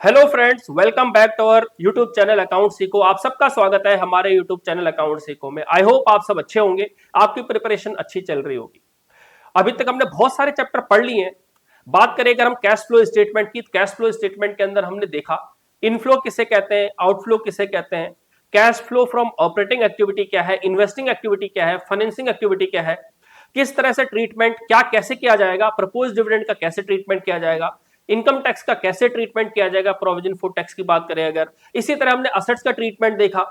Hello friends, welcome back to our YouTube channel account सीखो। आप सबका स्वागत है हमारे यूट्यूब चैनल अकाउंट सीखो में। आई होप आप सब अच्छे होंगे, आपकी प्रिपरेशन अच्छी चल रही होगी। अभी तक हमने बहुत सारे चैप्टर पढ़ लिए हैं। बात करें अगर हम कैश फ्लो स्टेटमेंट की, कैश फ्लो स्टेटमेंट के अंदर हमने देखा इनफ्लो किसे कहते हैं, आउटफ्लो किसे कहते हैं, cash flow from operating activity क्या है, इन्वेस्टिंग एक्टिविटी क्या है, फाइनेंसिंग एक्टिविटी क्या है, किस तरह से ट्रीटमेंट क्या कैसे किया जाएगा, प्रपोज डिविडेंड का कैसे ट्रीटमेंट किया जाएगा, इनकम टैक्स का कैसे ट्रीटमेंट किया जाएगा, प्रोविजन फॉर टैक्स की बात करें अगर, इसी तरह हमने असेट्स का ट्रीटमेंट देखा।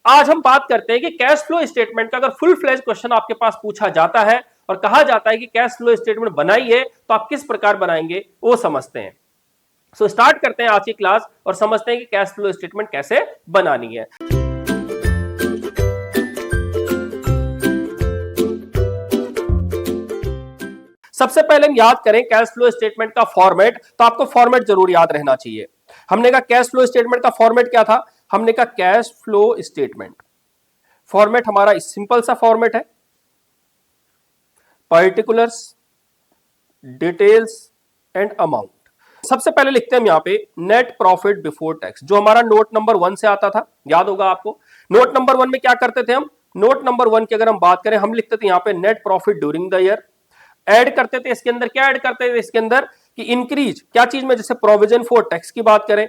आज हम बात करते हैं कि कैश फ्लो स्टेटमेंट का अगर फुल फ्लेज क्वेश्चन आपके पास पूछा जाता है और कहा जाता है कि कैश फ्लो स्टेटमेंट बनाइए, तो आप किस प्रकार बनाएंगे वो समझते हैं। सो स्टार्ट करते हैं आज की क्लास और समझते हैं कि कैश फ्लो स्टेटमेंट कैसे बनानी है। सबसे पहले हम याद करें कैश फ्लो स्टेटमेंट का फॉर्मेट, तो आपको फॉर्मेट जरूर याद रहना चाहिए। हमने कहा कैश फ्लो स्टेटमेंट का फॉर्मेट क्या था, हमने कहा कैश फ्लो स्टेटमेंट फॉर्मेट हमारा सिंपल सा फॉर्मेट है, पर्टिकुलर्स, डिटेल्स एंड अमाउंट। सबसे पहले लिखते हैं हम यहां पे नेट प्रॉफिट बिफोर टैक्स, जो हमारा नोट नंबर 1 से आता था, याद होगा आपको। नोट नंबर 1 में क्या करते थे हम, नोट नंबर 1 की अगर हम बात करें, हम लिखते थे यहां पे net profit during the year. Add करते थे इसके अंदर, क्या ऐड करते थे इसके अंदर कि इंक्रीज क्या चीज में, जैसे प्रोविजन फॉर टैक्स की बात करें,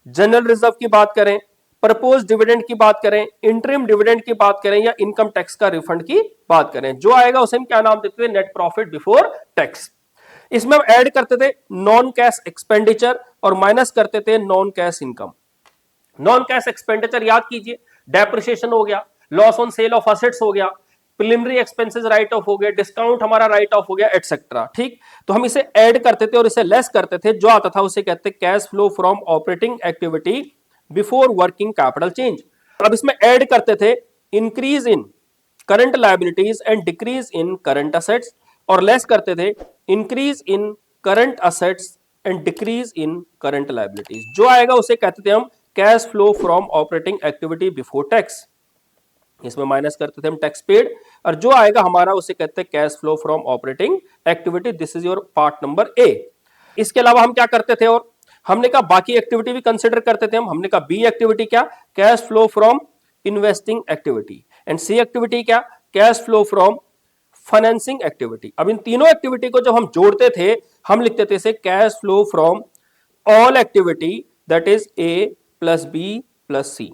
जनरल रिजर्व की बात करें, प्रपोज डिविडेंड की बात करें, इंटरिम डिविडेंड की बात करें, या इनकम टैक्स का रिफंड की बात करें, जो आएगा उसे हम क्या नाम देते थे, नेट प्रॉफिट बिफोर टैक्स। इसमें हम ऐड करते थे नॉन कैश एक्सपेंडिचर और माइनस करते थे non cash income. Non cash expenditure याद कीजिए, डेप्रिसिएशन हो गया, loss on sale of assets हो गया, प्रिलिमिनरी एक्सपेंसेस राइट ऑफ हो गया, डिस्काउंट हमारा राइट ऑफ हो गया, एटसेट्रा। ठीक, तो हम इसे ऐड करते थे और इसे लेस करते थे, जो आता था उसे कहते हैं cash flow from operating activity before working capital change. अब इसमें ऐड करते थे increase in current liabilities and decrease in current assets, और लेस करते थे increase in current assets and decrease in current liabilities, जो आएगा उसे कहते थे हम cash flow from operating activity before tax. इसमें माइनस करते थे हम टैक्स पेड, और जो आएगा हमारा उसे कहते हैं cash flow from operating activity. This is your part number ए। इसके अलावा हम क्या करते थे, और हमने कहा बाकी एक्टिविटी भी कंसिडर करते थे हम। हमने कहा बी एक्टिविटी क्या, cash flow from investing activity, and C activity क्या, cash flow from financing activity. अब इन तीनों एक्टिविटी को जब हम जोड़ते थे, हम लिखते थे इसे cash flow from all activity, that is A plus B plus C.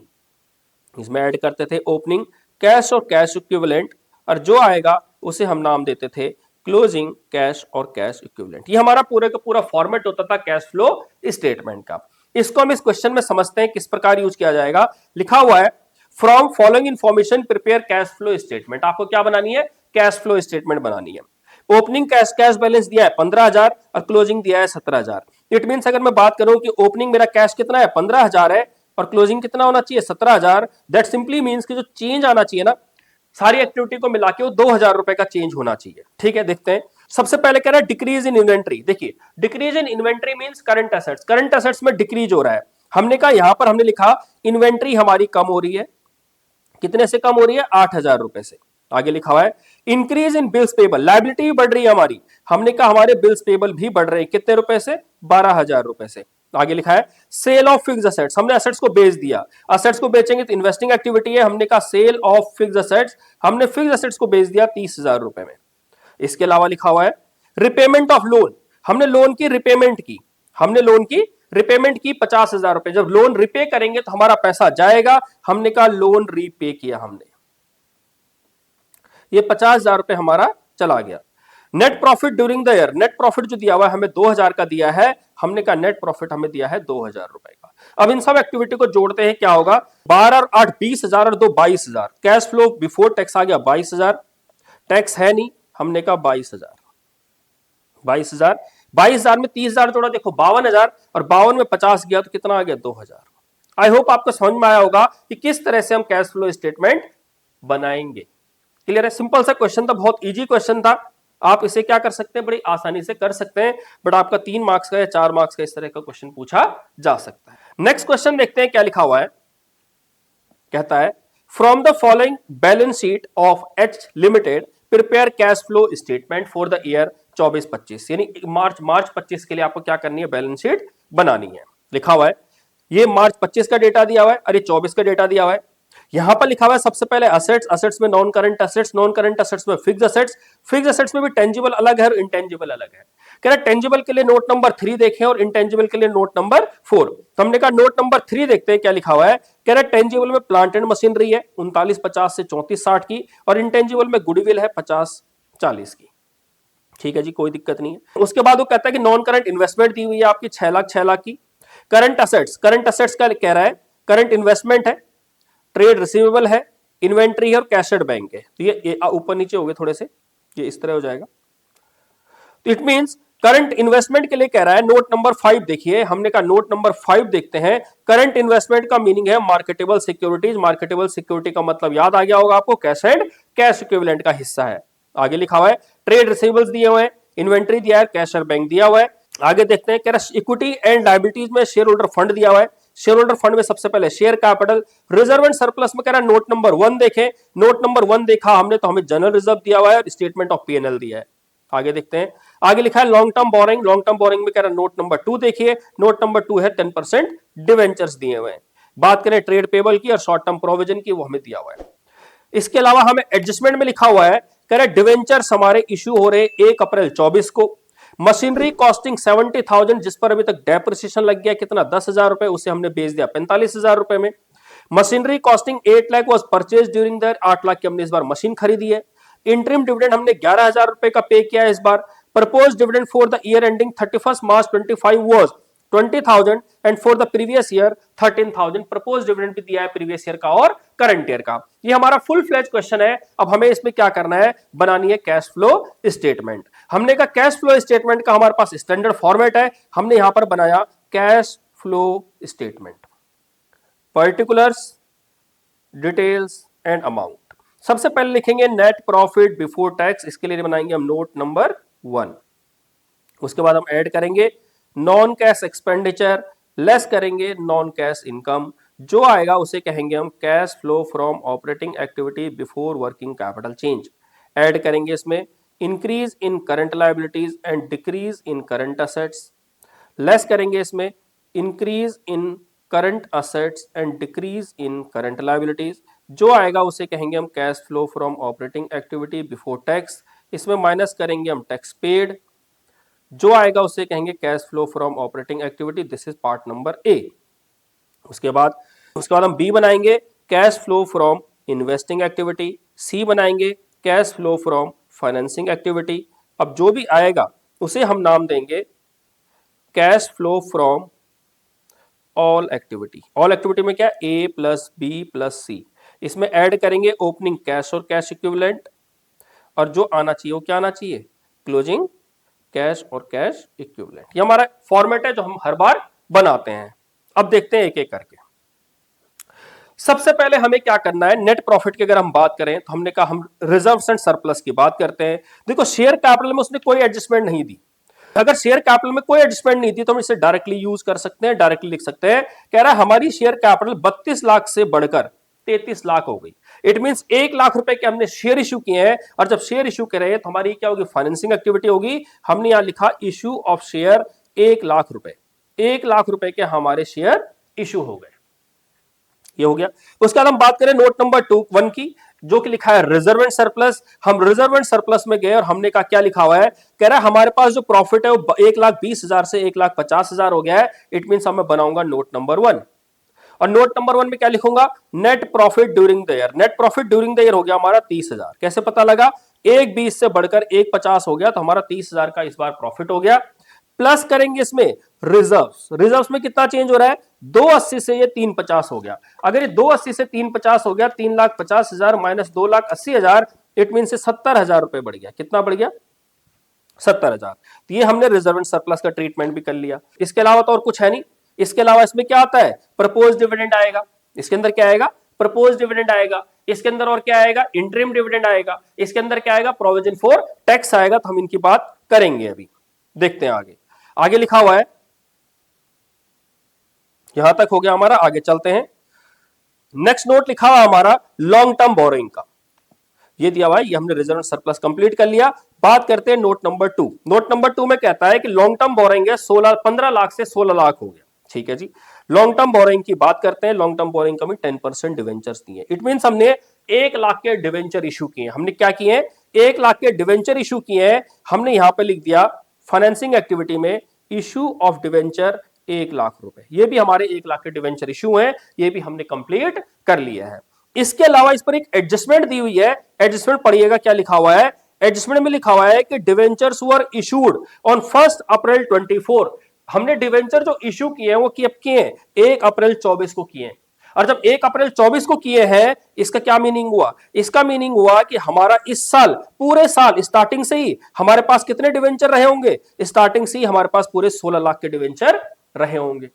इसमें ऐड करते थे ओपनिंग कैश और कैश इक्विवेलेंट, और जो आएगा उसे हम नाम देते थे क्लोजिंग कैश और कैश इक्विवेलेंट। ये हमारा पूरे का पूरा फॉर्मेट होता था कैश फ्लो स्टेटमेंट का। इसको हम इस क्वेश्चन में समझते हैं किस प्रकार यूज किया जाएगा। लिखा हुआ है from following information prepare cash flow statement. आपको क्या बनानी है, कैश फ्लो स्टेटमेंट बनानी है। ओपनिंग कैश, कैश बैलेंस दिया है 15,000 और क्लोजिंग दिया है 17,000। इट मींस अगर मैं बात करूं कि ओपनिंग मेरा कैश कितना है 15,000 है और क्लोजिंग कितना होना चाहिए 17,000, दैट सिंपली मींस कि जो चेंज आना चाहिए ना सारी एक्टिविटी को मिला के वो 2,000 रुपए का चेंज होना चाहिए। ठीक है, देखते हैं। सबसे पहले कह रहा है डिक्रीज इन इन्वेंट्री। देखिए decrease in inventory means current assets, current assets में डिक्रीज हो रहा है। हमने कहा यहां पर हमने लिखा इन्वेंट्री हमारी कम हो रही है, कितने से कम हो रही है 8,000 रुपए से। आगे लिखा हुआ है increase in bills payable, liability भी बढ़ रही है हमारी। हमने कहा हमारे बिल्स पेबल भी बढ़ रहे हैं, कितने रुपए से 12,000 रुपए से। आगे लिखा है सेल ऑफ फिक्स असेट्स, हमने असेट्स को बेच दिया। असेट्स को बेचेंगे तो इन्वेस्टिंग एक्टिविटी है, हमने कहा सेल ऑफ फिक्स असेट्स, हमने फिक्स असेट्स को बेच दिया 30,000 रुपए में। इसके अलावा लिखा हुआ है रिपेमेंट ऑफ लोन, हमने लोन की रिपेमेंट की, हमने लोन की रिपेमेंट की 50,000 रुपए। जब लोन रिपे करेंगे तो हमारा पैसा जाएगा, हमने कहा लोन रीपे किया हमने, ये 50,000 रुपए हमारा चला गया। Net profit during the year, net profit जो दिया हुआ है हमें 2,000 का दिया है, हमने कहा नेट प्रॉफिट हमें दिया है 2,000 रुपए का। अब इन सब एक्टिविटी को जोड़ते हैं, क्या होगा 12 और 8 20,000 और 2 22,000। कैश फ्लो बिफोर टैक्स आ गया 22,000, टैक्स है नहीं, हमने कहा 22,000। 22,000 में 30,000 जोड़ा, देखो 52,000, और 52 में 50 गया तो कितना आ गया 2,000। आई होप आपको समझ में आया होगा कि किस तरह से हम कैश फ्लो स्टेटमेंट बनाएंगे। क्लियर है, सिंपल सा क्वेश्चन था, बहुत इजी क्वेश्चन था। आप इसे क्या कर सकते हैं, बड़ी आसानी से कर सकते हैं, बट आपका 3 मार्क्स का या 4 मार्क्स का इस तरह का क्वेश्चन पूछा जा सकता है। नेक्स्ट क्वेश्चन देखते हैं क्या लिखा हुआ है। कहता है from the following balance sheet of H limited prepare cash flow statement for the year 24-25, यानी मार्च 25 के लिए आपको क्या करनी है, बैलेंस शीट बनानी है। लिखा हुआ है, ये मार्च 25 का डेटा दिया हुआ है और ये 24 का डेटा दिया हुआ है। यहां पर लिखा हुआ है सबसे पहले असेट्स, असेट्स में non current assets, non current assets में फिक्स असेट्स, फिक्स असेट्स में भी टेंजिबल अलग है और इंटेंजिबल अलग है। कह रहा टेंजिबल के लिए नोट नंबर 3 देखें और इंटेंजिबल के लिए नोट नंबर 4। तो हमने कहा नोट नंबर 3 देखते हैं क्या लिखा हुआ है। कह रहा टेंजिबल में प्लांट एंड मशीनरी है 3950 से 3460 की, और इंटेंजिबल में गुडविल है 5040 की। ठीक है जी, कोई दिक्कत नहीं है। उसके बाद वो कहता है कि नॉन करंट इन्वेस्टमेंट दी हुई है आपकी 6 लाख की। करंट असेट्स, करंट असेट्स का कह रहा है करंट इन्वेस्टमेंट है, ट्रेड रिसीवेबल है, इन्वेंट्री है और कैश एट बैंक है। तो ये ऊपर नीचे हो गए थोड़े से, ये इस तरह हो जाएगा। तो इट मींस करंट इन्वेस्टमेंट के लिए कह रहा है नोट नंबर 5 देखिए, हमने कहा नोट नंबर 5 देखते हैं। करंट इन्वेस्टमेंट का मीनिंग है मार्केटेबल सिक्योरिटीज। मार्केटेबल सिक्योरिटी का मतलब याद आ गया होगा आपको, कैश एंड कैश इक्विवेलेंट का हिस्सा है। आगे लिखा हुआ है ट्रेड रिसीवेबल्स दिए हुए हैं, इन्वेंट्री दिया है, कैश एंड बैंक दिया हुआ है। आगे देखते हैं, कह रहा इक्विटी एंड लायबिलिटीज में शेयर होल्डर फंड दिया हुआ है। शेयर होल्डर फंड में सबसे पहले share capital, reserve and surplus में कह रहा है नोट नंबर 1 देखें। नोट नंबर 1 देखा हमने तो हमें जनरल रिजर्व दिया हुआ है और स्टेटमेंट ऑफ पीएनएल दिया है। आगे देखते हैं, आगे लिखा है long term borrowing. Long term borrowing में कह रहा है नोट नंबर 2 देखिए, नोट नंबर 2 है 10% डिवेंचर्स दिए हुए हैं। बात करें ट्रेड पेबल की और शॉर्ट टर्म प्रोविजन की, वो हमें दिया हुआ है। इसके अलावा हमें एडजस्टमेंट में लिखा हुआ है, कह रहे डिवेंचर्स हमारे इश्यू हो रहे 1 अप्रैल 24 को। मशीनरी कॉस्टिंग 70,000, जिस पर अभी तक डेप्रिसिएशन लग गया कितना 10,000 रुपए, उसे हमने बेच दिया 45,000 रुपए में। Machinery costing 8 lakh was purchase during the 8 lakh की हमने इस बार मशीन खरीदी है। इंटरिम डिविडेंड हमने 11,000 रुपए का पे किया है इस बार। Propose dividend for the year ending 31 March 25 was 20,000 and for the previous year 13,000। Propose dividend भी दिया है प्रीवियस ईयर का और करंट ईयर का। ये हमारा फुल फ्लेज क्वेश्चन है। अब हमें इसमें क्या करना है, बनानी है कैश फ्लो स्टेटमेंट। हमने कहा कैश फ्लो स्टेटमेंट का हमारे पास स्टैंडर्ड फॉर्मेट है, हमने यहां पर बनाया cash flow statement, particulars, details and amount. सबसे पहले लिखेंगे नेट प्रॉफिट बिफोर टैक्स, इसके लिए बनाएंगे हम नोट नंबर 1। उसके बाद हम ऐड करेंगे नॉन कैश एक्सपेंडिचर, लेस करेंगे नॉन कैश इनकम। जो आएगा उसे कहेंगे हम cash flow from operating activity before working capital change. Add करेंगे इसमें increase in current liabilities and decrease in current assets. Less करेंगे इसमें increase in current assets and decrease in current liabilities. जो आएगा उसे कहेंगे हम cash flow from operating activity before tax. इसमें माइनस करेंगे हम टैक्स पेड। जो आएगा उसे कहेंगे cash flow from operating activity. This is part number A. उसके बाद हम बी बनाएंगे cash flow from investing activity. C बनाएंगे cash flow from financing activity. अब जो भी आएगा उसे हम नाम देंगे cash flow from all activity. All activity में क्या, A plus B plus C. इसमें ऐड करेंगे ओपनिंग कैश और कैश इक्विवेलेंट, और जो आना चाहिए वो क्या आना चाहिए, क्लोजिंग कैश और कैश इक्विवेलेंट। ये हमारा फॉर्मेट है जो हम हर बार बनाते हैं। अब देखते हैं एक एक करके। सबसे पहले हमें क्या करना है, नेट प्रॉफिट की अगर हम बात करें तो हमने कहा हम रिजर्व्स एंड सरप्लस की बात करते हैं। देखो शेयर कैपिटल में उसने कोई एडजस्टमेंट नहीं दी। अगर शेयर कैपिटल में कोई एडजस्टमेंट नहीं थी तो हम इसे डायरेक्टली यूज कर सकते हैं, डायरेक्टली लिख सकते हैं। कह रहा है हमारी शेयर कैपिटल 32 लाख से बढ़कर 33 लाख हो गई। इट मींस 1 लाख रुपए के हमने शेयर इश्यू किए हैं, और जब शेयर इश्यू करे तो हमारी क्या होगी, फाइनेंसिंग एक्टिविटी होगी। हमने यहां लिखा इश्यू ऑफ शेयर 1 लाख रुपए। 1 लाख रुपए के हमारे शेयर इश्यू हो गए, ये हो गया। उसके बाद हम बात करें नोट नंबर 1 की, जो कि लिखा है रिजर्व एंड सरप्लस। हम रिजर्व एंड सरप्लस में गए और हमने कहा क्या लिखा हुआ है, कह रहा है हमारे पास जो प्रॉफिट है वो 1,20,000 से 1,50,000 हो गया है। इट मींस मैं बनाऊंगा नोट नंबर 1, और नोट नंबर 1 में क्या लिखूंगा, net profit during the year. Net profit during the year हो गया हमारा 30,000। कैसे पता लगा, 1,20 से बढ़कर 1,50 हो गया, तो हमारा 30,000 का इस बार प्रॉफिट हो गया। प्लस करेंगे इसमें रिजर्व्स। रिजर्व्स में कितना चेंज हो रहा है, 280 से ये 350 हो गया। अगर ये 280 से 350 हो गया, 3,50,000 माइनस 2,80,000, इट मीन से 70,000 रुपए बढ़ गया। कितना बढ़ गया, 70,000। तो ये हमने रिजर्व एंड सरप्लस का ट्रीटमेंट भी कर लिया। इसके अलावा तो और कुछ है नहीं। इसके अलावा इसमें क्या आता है, प्रपोज डिविडेंड आएगा। इसके अंदर क्या आएगा, प्रपोज डिविडेंड आएगा। इसके अंदर और क्या आएगा, इंटरिम डिविडेंड आएगा। इसके अंदर क्या आएगा, प्रोविजन फॉर टैक्स आएगा। तो हम इनकी बात करेंगे अभी, देखते हैं आगे। आगे लिखा हुआ है, यहां तक हो गया हमारा, आगे चलते हैं। नेक्स्ट नोट लिखा हुआ हमारा लॉन्ग टर्म बोरोइंग का, ये दिया हुआ है, ये हमने रिजर्व सरप्लस कंप्लीट कर लिया। बात करते हैं नोट नंबर 2। नोट नंबर 2 में कहता है कि लॉन्ग टर्म बोरोइंग है 15 लाख से 16 लाख हो गया। ठीक है जी। लॉन्ग टर्म बोरोइंग की बात करते हैं। लॉन्ग टर्म बोरोइंग का भी 10% डिवेंचर्स दिए। इट मींस हमने 1 लाख के डिवेंचर इशू किए। हमने क्या किए? 1 लाख के डिवेंचर इशू किए हैं। हमने यहां पे लिख दिया फाइनेंसिंग एक्टिविटी में इशू ऑफ डिवेंचर 1 लाख रुपए। ये भी हमारे 1 लाख के डिवेंचर इशू हैं, ये भी हमने कंप्लीट कर लिया है। इसके अलावा इस पर एक एडजस्टमेंट दी हुई है। एडजस्टमेंट पढ़िएगा क्या लिखा हुआ है। एडजस्टमेंट में लिखा हुआ है कि डिवेंचर्स वर इशूड ऑन 1 अप्रैल 24। हमने डिवेंचर जो इशू किए हैं वो कब किए हैं? 1 अप्रैल 24 को किए हैं। और जब 1 अप्रैल 24 को किए हैं, इसका क्या मीनिंग हुआ? इसका मीनिंग हुआ कि हमारा इस साल, पूरे साल स्टार्टिंग से ही हमारे पास कितने डिवेंचर रहे होंगे? स्टार्टिंग से ही हमारे पास पूरे 16 लाख के डिवेंचर रहे होंगे।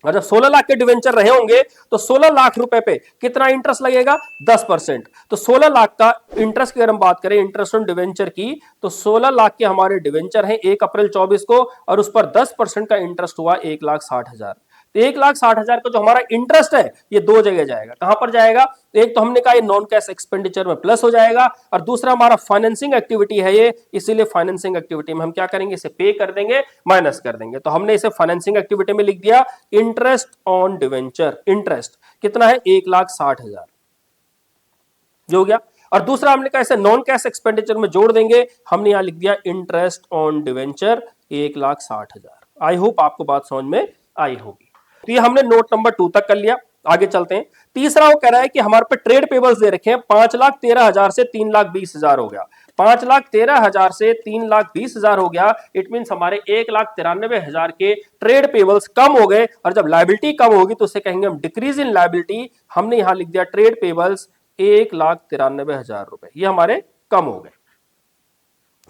और जब 16 लाख के डिवेंचर रहे होंगे तो 16 लाख रुपए पे कितना इंटरेस्ट लगेगा? 10%। तो 16 लाख का इंटरेस्ट की अगर हम बात करें, इंटरेस्ट ऑन डिवेंचर की, तो 16 लाख के हमारे डिवेंचर हैं 1 अप्रैल 24 को, और उस पर 10% का इंटरेस्ट हुआ 1,60,000। तो 1,60,000 का जो हमारा इंटरेस्ट है ये दो जगह जाएगा। कहां पर जाएगा? एक तो हमने कहा ये नॉन कैश एक्सपेंडिचर में प्लस हो जाएगा, और दूसरा हमारा फाइनेंसिंग एक्टिविटी है ये, इसीलिए फाइनेंसिंग एक्टिविटी में हम क्या करेंगे? इसे पे कर देंगे, माइनस कर देंगे। तो हमने इसे फाइनेंसिंग एक्टिविटी में लिख दिया इंटरेस्ट ऑन डिवेंचर। इंटरेस्ट कितना है? 1,60,000 जो हो गया। और दूसरा हमने कहा इसे नॉन कैश एक्सपेंडिचर में जोड़ देंगे, हमने यहां लिख दिया interest on debenture 1,60,000। I hope आपको बात समझ में आई होगी। तो ये हमने नोट नंबर 2 तक कर लिया। आगे चलते हैं। तीसरा वो कह रहा है कि हमारे पे ट्रेड पेबल्स दे रखे हैं 5,13,000 से 3,20,000 हो गया। 5,13,000 से 3,20,000 हो गया। इट मीन हमारे 1,93,000 के ट्रेड पेबल्स कम हो गए, और जब लायबिलिटी कम होगी तो उसे कहेंगे हम डिक्रीज इन लायबिलिटी। हमने यहां लिख दिया ट्रेड पेबल्स 1,93,000 रुपए, ये हमारे कम हो गए।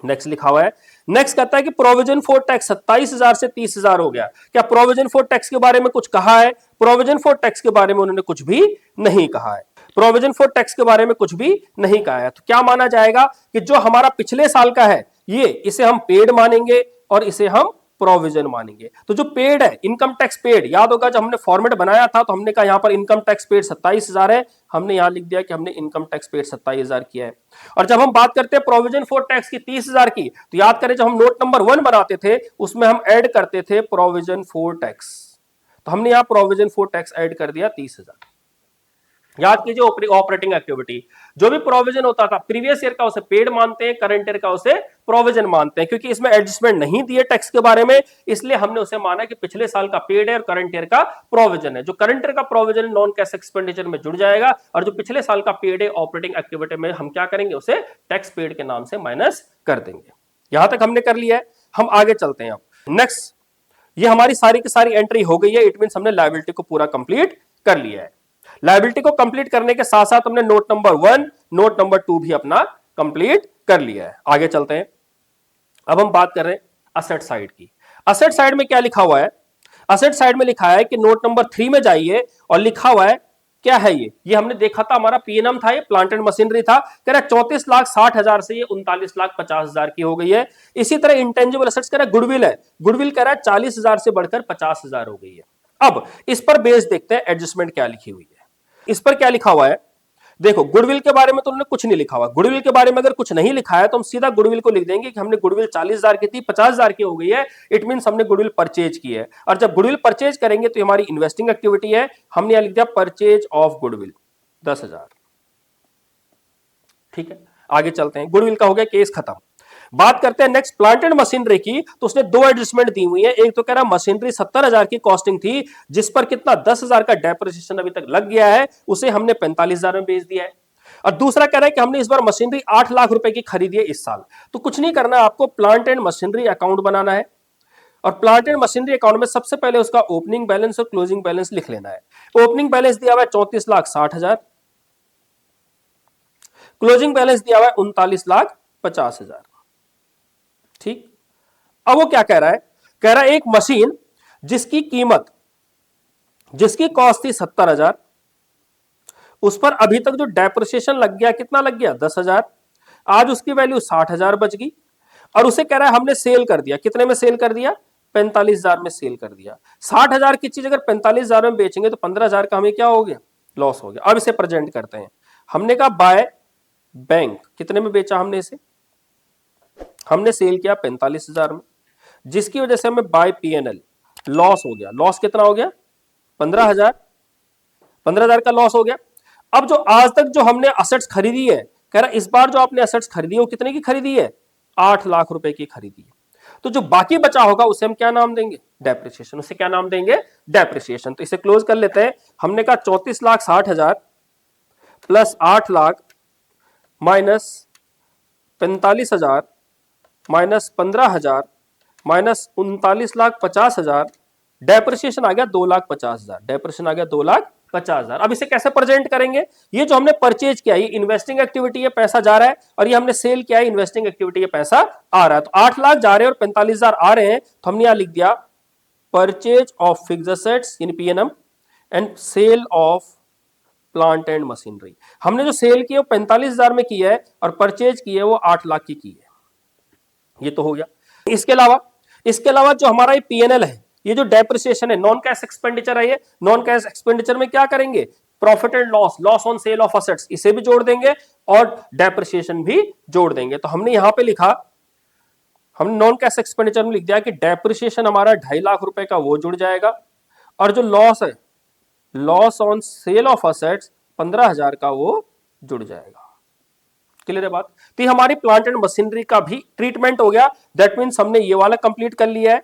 नेक्स्ट लिखा हुआ है, नेक्स्ट कहता है कि प्रोविजन फॉर टैक्स 27,000 से 30,000 हो गया। क्या प्रोविजन फॉर टैक्स के बारे में कुछ कहा है? प्रोविजन फॉर टैक्स के बारे में उन्होंने कुछ भी नहीं कहा है। प्रोविजन फॉर टैक्स के बारे में कुछ भी नहीं कहा है। तो क्या माना जाएगा कि जो हमारा पिछले साल का है ये, इसे हम पेड मानेंगे और इसे हम प्रोविजन मानेंगे। तो जो पेड है, इनकम टैक्स पेड, याद होगा जब हमने फॉर्मेट बनाया था तो हमने कहा यहां पर इनकम टैक्स पेड 27,000 है, हमने यहां लिख दिया कि हमने इनकम टैक्स पेड 27,000 किया है। और जब हम बात करते हैं प्रोविजन फॉर टैक्स की 30,000 की, तो याद करें जब हम नोट नंबर 1 बनाते थे उसमें हम ऐड करते थे प्रोविजन फॉर टैक्स, तो हमने यहां प्रोविजन फॉर टैक्स ऐड कर दिया 30,000। याद कीजिए ऑपरेटिंग एक्टिविटी, जो भी प्रोविजन होता था प्रीवियस ईयर का उसे पेड मानते हैं, करंट ईयर का उसे प्रोविजन मानते हैं। क्योंकि इसमें एडजस्टमेंट नहीं दिए टैक्स के बारे में, इसलिए हमने उसे माना कि पिछले साल का पेड है और करंट ईयर का प्रोविजन है। जो करंट ईयर का प्रोविजन नॉन कैश एक्सपेंडिचर में जुड़ जाएगा, और जो पिछले साल का पेड है ऑपरेटिंग एक्टिविटी में हम क्या करेंगे? उसे टैक्स पेड के नाम से माइनस कर देंगे। यहां तक हमने कर लिया है। हम आगे चलते हैं। अब नेक्स्ट, ये हमारी सारी की सारी एंट्री हो गई है। इट मीन हमने लायबिलिटी को पूरा कंप्लीट कर लिया है। लायबिलिटी को कंप्लीट करने के साथ साथ हमने नोट नंबर 1, नोट नंबर 2 भी अपना कंप्लीट कर लिया है। आगे चलते हैं। अब हम बात कर रहे हैं असेट साइड की। असेट साइड में क्या लिखा हुआ है? असेट साइड में लिखा है कि नोट नंबर 3 में जाइए, और लिखा हुआ है क्या है ये हमने देखा था, हमारा पीएनएम था, ये प्लांट एंड मशीनरी था। कह रहा है 34,60,000 से ये 39,50,000 की हो गई है। इसी तरह इंटेंजिबल एसेट्स कह रहा है गुडविल है, गुडविल कह रहा है 40,000 से बढ़कर 50,000 हो गई है। अब इस पर बेस देखते हैं एडजस्टमेंट क्या लिखी हुई है। इस पर क्या लिखा हुआ है? देखो, गुडविल के बारे में तो उन्होंने कुछ नहीं लिखा हुआ। गुडविल के बारे में अगर कुछ नहीं लिखा है तो हम सीधा गुडविल को लिख देंगे कि हमने गुडविल 40,000 की थी, 50,000 की हो गई है। इट मीन हमने गुडविल परचेज की है, और जब गुडविल परचेज करेंगे तो हमारी इन्वेस्टिंग एक्टिविटी है। हमने यहां लिख दिया परचेज ऑफ गुडविल 10,000। ठीक है, आगे चलते हैं। गुडविल का हो गया, केस खत्म। बात करते हैं नेक्स्ट प्लांट एंड मशीनरी की। तो उसने दो एडजस्टमेंट दी हुई है। एक तो कह रहा मशीनरी 70,000 की कॉस्टिंग थी, जिस पर कितना 10,000 का डेप्रिसिएशन अभी तक लग गया है, उसे हमने 45,000 में बेच दिया है। और दूसरा कह रहा है कि हमने इस बार मशीनरी 8 लाख रुपए की खरीदी है इस साल। तो कुछ नहीं करना है आपको, प्लांट एंड मशीनरी अकाउंट बनाना है, और प्लांट एंड मशीनरी अकाउंट में सबसे पहले उसका ओपनिंग बैलेंस और क्लोजिंग बैलेंस लिख लेना है। ओपनिंग बैलेंस दिया हुआ है 34,60,000, क्लोजिंग बैलेंस दिया हुआ है 39,50,000। ठीक, अब वो क्या कह रहा है? कह रहा है एक मशीन जिसकी कीमत, जिसकी कॉस्ट थी 70,000, उस पर अभी तक जो डेप्रिसिएशन लग गया, कितना लग गया? 10,000। आज उसकी वैल्यू 60,000 बच गई, और उसे कह रहा है हमने सेल कर दिया। कितने में सेल कर दिया? 45,000 में सेल कर दिया। 60,000 की चीज अगर 45,000 में बेचेंगे तो 15,000 का हमें क्या हो गया? लॉस हो गया। अब इसे प्रेजेंट करते हैं। हमने कहा बाय बैंक, कितने में बेचा हमने इसे? हमने सेल किया 45,000 में, जिसकी वजह से हमें बाय पीएनएल लॉस हो गया। लॉस कितना हो गया? 15,000। 15,000 का लॉस हो गया। अब जो आज तक जो हमने असेट्स खरीदी है, कह रहा इस बार जो आपने असेट्स खरीदी है वो कितने की खरीदी है? 8 लाख रुपए की खरीदी है। तो जो बाकी बचा होगा उसे हम क्या नाम देंगे? डेप्रिसिएशन। उसे क्या नाम देंगे? डेप्रिसिएशन। तो इसे क्लोज कर लेते हैं। हमने कहा 34,60,000 plus 8 lakh minus 45,000 minus 15,000 minus 39,50,000, depreciation आ गया 2,50,000। डेप्रिसिएशन आ गया 2,50,000। अब इसे कैसे प्रेजेंट करेंगे? ये जो हमने परचेज किया, ये इन्वेस्टिंग एक्टिविटी है, पैसा जा रहा है, और ये हमने सेल किया है, इन्वेस्टिंग एक्टिविटी है, पैसा आ रहा है। तो 8 लाख जा रहे हैं और 45,000 आ रहे हैं, तो हमने यहां लिख दिया परचेज ऑफ फिक्स्ड एसेट्स यानी PNM and sale of plant and machinery. हमने जो सेल की है वो 45,000 में की है और परचेज की है वो 8 लाख की है। ये तो हो गया। इसके अलावा जो हमारा ये पीएनएल है, ये जो डेप्रिसिएशन है, नॉन कैश एक्सपेंडिचर है, ये नॉन कैश एक्सपेंडिचर में क्या करेंगे? Profit and loss, loss on sale of assets, इसे भी जोड़ देंगे और डेप्रिसिएशन भी जोड़ देंगे। तो हमने यहां पे लिखा, हमने नॉन कैश एक्सपेंडिचर में लिख दिया कि डेप्रिसिएशन हमारा 2.5 लाख रुपए का वो जुड़ जाएगा, और जो लॉस है, loss on sale of assets 15,000 का वो जुड़ जाएगा। क्लियर है बात? तो ये हमारी प्लांट एंड मशीनरी का भी ट्रीटमेंट हो गया। दैट मींस हमने ये वाला कंप्लीट कर लिया है,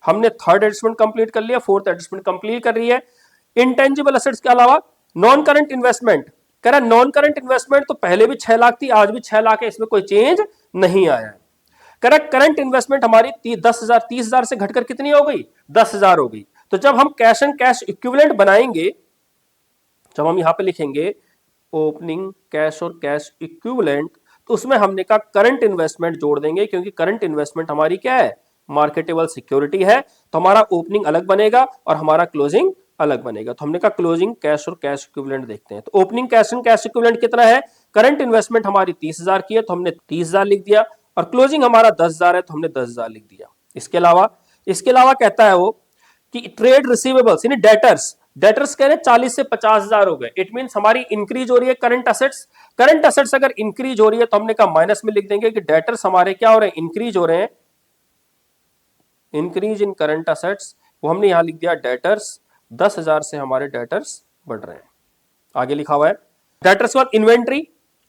हमने थर्ड एडजस्टमेंट कंप्लीट कर लिया, फोर्थ एडजस्टमेंट कंप्लीट कर रही है। इंटेंजिबल एसेट्स के अलावा नॉन करंट इन्वेस्टमेंट, कह रहा नॉन करंट इन्वेस्टमेंट तो पहले भी 6 लाख थी, आज भी 6 लाख है, इसमें कोई चेंज नहीं आया है। करेक्ट। करंट इन्वेस्टमेंट हमारी 10,000 30,000 से घटकर कितनी हो गई? 10,000 हो गई। तो जब हम कैश एंड कैश इक्विवेलेंट बनाएंगे, जब हम यहां पे लिखेंगे ओपनिंग कैश और कैश इक्विवेलेंट, तो उसमें हमने कहा करंट इन्वेस्टमेंट जोड़ देंगे, क्योंकि करंट इन्वेस्टमेंट हमारी क्या है? मार्केटेबल सिक्योरिटी है। तो हमारा ओपनिंग अलग बनेगा और हमारा क्लोजिंग अलग बनेगा। तो हमने कहा क्लोजिंग कैश और कैश इक्विवेलेंट देखते हैं। तो opening cash and cash equivalent कितना है? करंट इन्वेस्टमेंट हमारी 30,000 की है, तो हमने 30,000 लिख दिया, और क्लोजिंग हमारा 10,000 है, तो हमने 10,000 लिख दिया। इसके अलावा कहता है वो कि ट्रेड रिसीवेबल्स यानी डेटर्स, डेटर्स कह रहे 40 से 50,000 हो गए। इट मींस हमारी इंक्रीज हो रही है करंट असेट्स। करंट असेट्स अगर इंक्रीज हो रही है तो हमने कहा माइनस में लिख देंगे कि डेटर्स हमारे क्या हो रहे हैं? इंक्रीज हो रहे हैं। इंक्रीज इन करंट असेट्स, वो हमने यहां लिख दिया डेटर्स, 10,000 से हमारे डेटर्स बढ़ रहे हैं। आगे लिखा हुआ है डेटर्स के बाद इन्वेंट्री।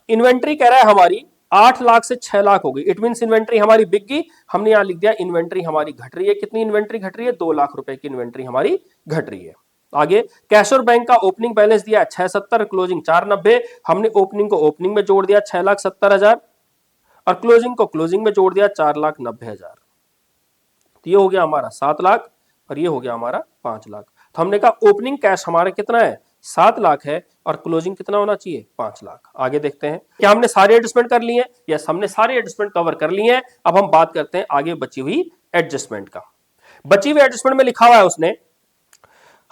इन्वेंट्री कह रहा है हमारी 8 लाख से 6 लाख हो गई। इट मींस इन्वेंट्री हमारी बिक गई। हमने यहां लिख दिया इन्वेंट्री हमारी घट रही है। कितनी इन्वेंट्री घट रही है? 2 लाख रुपए की इन्वेंट्री हमारी घट रही है। आगे कैश और बैंक का ओपनिंग बैलेंस दिया 670, क्लोजिंग 490। हमने ओपनिंग को ओपनिंग में जोड़ दिया 6,70,000 और क्लोजिंग को क्लोजिंग में जोड़ दिया 4,90,000। तो ये हो गया हमारा 7 लाख और ये हो गया हमारा 5 लाख। तो हमने कहा ओपनिंग कैश हमारा कितना है? 7 लाख है और क्लोजिंग कितना होना चाहिए? 5 लाख। आगे देखते हैं क्या हमने सारे एडजस्टमेंट कर लिए हैं? यस, हमने सारे एडजस्टमेंट कवर कर लिए हैं। अब हम बात करते हैं आगे बची हुई एडजस्टमेंट का। बची हुई एडजस्टमेंट में लिखा हुआ है उसने,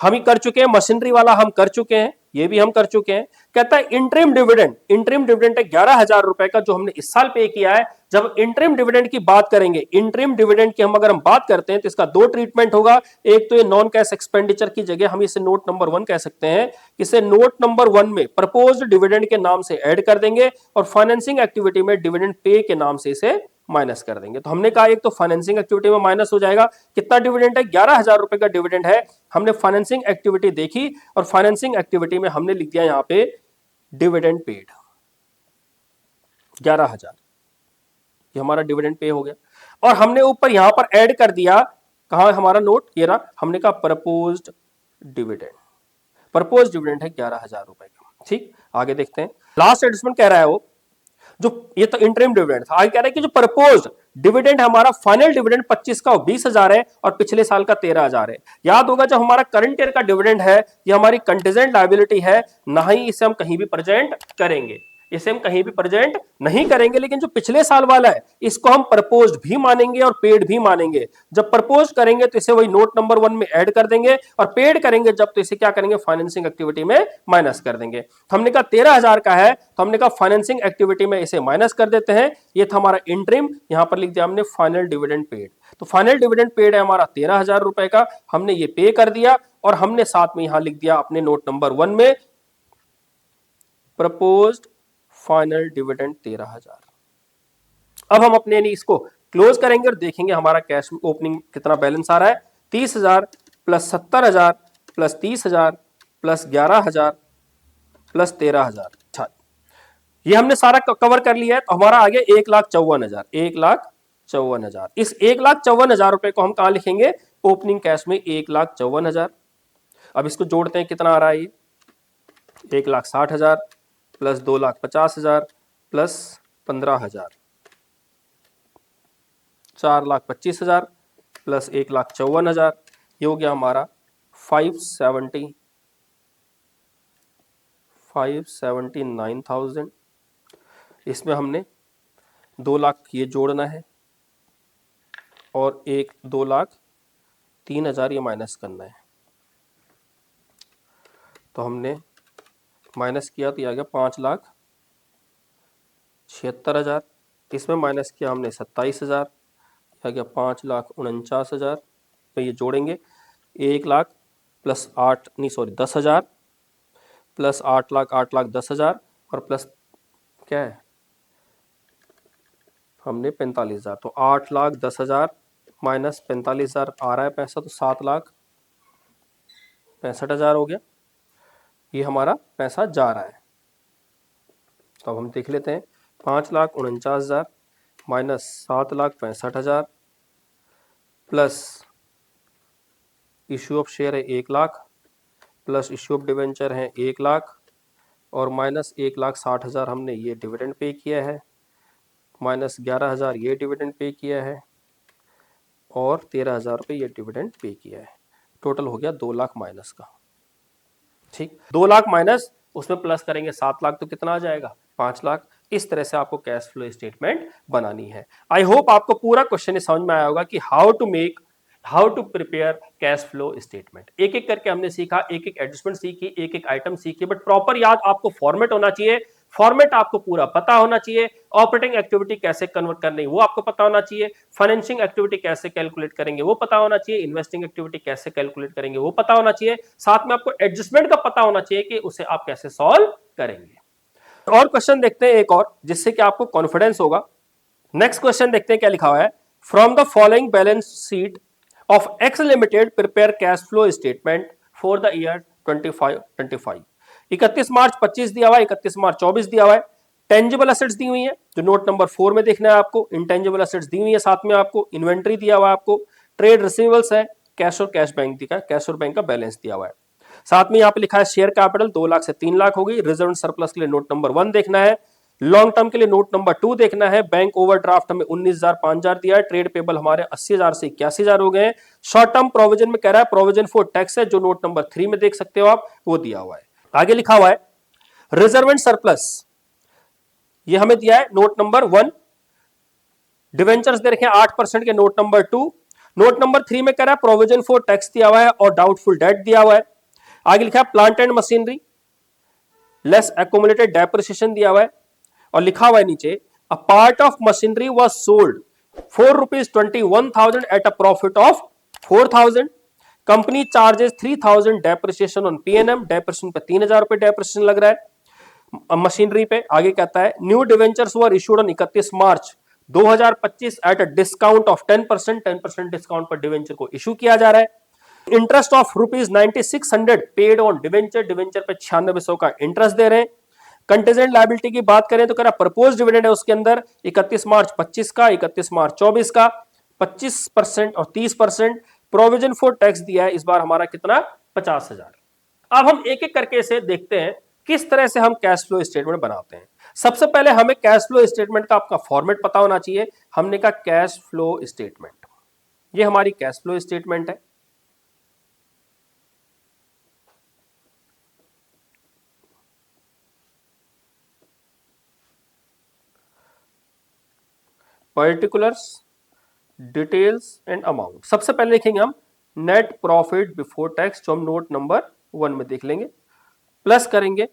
हम ही कर चुके हैं, मशीनरी वाला हम कर चुके हैं, ये भी हम कर चुके हैं। कहता है इंटरिम डिविडेंड, इंटरिम डिविडेंड है 11,000 रुपए का जो हमने इस साल पे किया है। जब इंटरिम डिविडेंड की बात करेंगे, इंटरिम डिविडेंड की अगर हम बात करते हैं तो इसका 2 ट्रीटमेंट होगा। एक तो ये नॉन कैश एक्सपेंडिचर की जगह हम इसे नोट नंबर 1 कह सकते हैं। इसे नोट नंबर 1 में प्रपोज्ड डिविडेंड के नाम से ऐड कर देंगे और फाइनेंसिंग एक्टिविटी में डिविडेंड पे के नाम से इसे माइनस कर देंगे। तो हमने कहा एक तो फाइनेंसिंग एक्टिविटी में माइनस हो जाएगा। कितना डिविडेंड है? 11,000 रुपए का डिविडेंड है। हमने फाइनेंसिंग एक्टिविटी देखी और फाइनेंसिंग एक्टिविटी में हमने लिख दिया यहां पे डिविडेंड पेड 11,000, ये हमारा डिविडेंड पे हो गया। और हमने ऊपर यहां पर ऐड कर दिया, कहा हमारा नोट ये रहा, हमने कहा प्रपोज्ड डिविडेंड। प्रपोज्ड डिविडेंड है 11,000 रुपए का। ठीक, आगे देखते हैं। लास्ट एडजस्टमेंट कह रहा है वो, जो ये तो इंटरिम डिविडेंड था, आगे कह रहा है कि जो प्रपोज्ड डिविडेंड हमारा फाइनल डिविडेंड 25 का 20,000 है और पिछले साल का 13,000 है। याद होगा जब हमारा करंट ईयर का डिविडेंड है, ये हमारी कंटीजेंट लायबिलिटी है, ना ही इसे हम कहीं भी प्रेजेंट करेंगे, इसे हम कहीं भी प्रेजेंट नहीं करेंगे। लेकिन जो पिछले साल वाला है इसको हम प्रपोज्ड भी मानेंगे और पेड भी मानेंगे। जब प्रपोज करेंगे तो इसे वही नोट नंबर 1 में ऐड कर देंगे और पेड करेंगे जब तो इसे क्या करेंगे? फाइनेंसिंग एक्टिविटी में माइनस कर देंगे। तो हमने कहा 13,000 का है तो हमने कहा फाइनेंसिंग एक्टिविटी में इसे माइनस कर देते हैं। ये था हमारा इंटरिम, यहां पर लिख दिया हमने फाइनल डिविडेंड पेड। तो फाइनल डिविडेंड पेड है हमारा 13,000 रुपए का, हमने ये पे कर दिया और हमने साथ में यहां लिख दिया अपने नोट नंबर 1 में प्रपोज्ड फाइनल डिविडेंड 13,000। अब हम अपने इसको क्लोज करेंगे और देखेंगे हमारा कैश ओपनिंग कितना बैलेंस आ रहा है। 30,000 प्लस 70,000 प्लस 30,000 प्लस 11,000 प्लस 13,000। अच्छा, ये हमने सारा कवर कर लिया है, तो हमारा आ गया 1,54,000। 1,54,000। इस 1,54,000 रुपए को हम कहां लिखेंगे? ओपनिंग कैश में 1,54,000। अब इसको जोड़ते हैं, कितना आ रहा है ये? 1,60,000 प्लस 2,50,000 प्लस 15,000, 4,25,000 प्लस 1,54,000। ये हो गया हमारा 579,000। इसमें हमने 2 लाख ये जोड़ना है और 2,03,000 ये माइनस करना है। तो हमने माइनस किया तो ये आ गया 5,76,000। इसमें माइनस किया हमने 27,000, आ गया 5,49,000। तो ये जोड़ेंगे 1 लाख प्लस 8 नहीं सॉरी 10,000 प्लस 8 लाख 8 लाख 10,000 और प्लस क्या है हमने 45,000। तो 8,10,000 माइनस 45,000 आ रहा है पैसा, तो 7,65,000 हो गया। ये हमारा पैसा जा रहा है। तो अब हम देख लेते हैं, 5,49,000 minus 7,65,000 plus issue of share है 1 lakh plus issue of debenture है 1 लाख और माइनस 1,60,000 हमने ये डिविडेंड पे किया है, माइनस 11,000 ये डिविडेंड पे किया है और 13,000 रुपये ये डिविडेंड पे किया है। टोटल हो गया 2 लाख माइनस का। ठीक, 2 लाख माइनस उसमें प्लस करेंगे 7 लाख, तो कितना आ जाएगा? 5 लाख। इस तरह से आपको कैश फ्लो स्टेटमेंट बनानी है। आई होप आपको पूरा क्वेश्चन समझ में आया होगा कि how to prepare cash flow statement. एक एक करके हमने सीखा, एक एक एडजस्टमेंट सीखी, एक एक आइटम सीखी, बट प्रॉपर याद आपको फॉर्मेट होना चाहिए। फॉर्मेट आपको पूरा पता होना चाहिए। ऑपरेटिंग एक्टिविटी कैसे कन्वर्ट करनी वो आपको पता होना चाहिए। फाइनेंसिंग एक्टिविटी कैसे कैलकुलेट करेंगे वो पता होना चाहिए। इन्वेस्टिंग एक्टिविटी कैसे कैलकुलेट करेंगे वो पता होना चाहिए। साथ में आपको एडजस्टमेंट का पता होना चाहिए कि उसे आप कैसे सॉल्व करेंगे। और क्वेश्चन देखते हैं एक और, जिससे कि आपको कॉन्फिडेंस होगा। नेक्स्ट क्वेश्चन देखते हैं क्या लिखा हुआ है। From the following balance sheet of x limited prepare cash flow statement for the year 25। 31 March 25 दिया हुआ है, 31 मार्च 24 दिया हुआ है। टेंजिबल एसेट्स दी हुई है जो नोट नंबर 4 में देखना है आपको। इंटेंजिबल एसेट्स दी हुई है, साथ में आपको इन्वेंट्री दिया हुआ है, आपको ट्रेड रिसीवेबल्स है, कैश और कैश बैंक दिया, कैश और बैंक का बैलेंस दिया हुआ है। साथ में यहाँ पे लिखा है शेयर कैपिटल 2 लाख से 3 लाख होगी। रिजर्व सरप्लस के लिए नोट नंबर 1 देखना है। लॉन्ग टर्म के लिए नोट नंबर 2 देखना है। बैंक ओवरड्राफ्ट हमें 19,000 5,000 दिया है। ट्रेड पेबल हमारे 80,000 से 81,000 हो गए। शॉर्ट टर्म प्रोविजन में कह रहा है प्रोविजन फॉर टैक्स है, जो नोट नंबर 3 में देख सकते हो आप, वो दिया हुआ है। आगे लिखा हुआ है रिजर्व एंड सरप्लस, ये हमें दिया है नोट नंबर 1। डिवेंचर्स दे रखे 8% के नोट नंबर 2। नोट नंबर 3 में कह रहा है प्रोविजन फॉर टैक्स दिया हुआ है और डाउटफुल डेट दिया हुआ है। आगे लिखा है plant and machinery less accumulated depreciation दिया हुआ है और लिखा हुआ है नीचे a part of machinery was sold for ₹21,000 at a profit of 4,000। Company charges 3,000 depreciation on PNM. Depreciation पे 3,000 रुपए डेप्रिसिएशन लग रहा है मशीनरी पे। आगे कहता है new debentures were issued on 31 March 2025 at a discount of 10%। 10% discount पर डिवेंचर को इशू किया जा रहा है। Interest of ₹9600 paid on debenture. Debenture पे 9600 का इंटरेस्ट दे रहे हैं। कंटीजेंट लायबिलिटी की बात करें तो कह रहा प्रपोज डिविडेंड है उसके अंदर 31 मार्च 25 का, 31 मार्च 24 का, 25% और 30%। प्रोविजन फॉर टैक्स दिया है इस बार हमारा कितना? 50,000। अब हम एक एक करके इसे देखते हैं किस तरह से हम कैश फ्लो स्टेटमेंट बनाते हैं। सबसे पहले हमें कैश फ्लो स्टेटमेंट का आपका फॉर्मेट पता होना चाहिए। हमने कहा कैश फ्लो स्टेटमेंट, ये हमारी कैश फ्लो स्टेटमेंट है। Particulars, details and amount. सबसे पहले लिखेंगे हम नेट प्रॉफिट बिफोर टैक्स, जो हम नोट नंबर 1 में देख लेंगे। प्लस करेंगे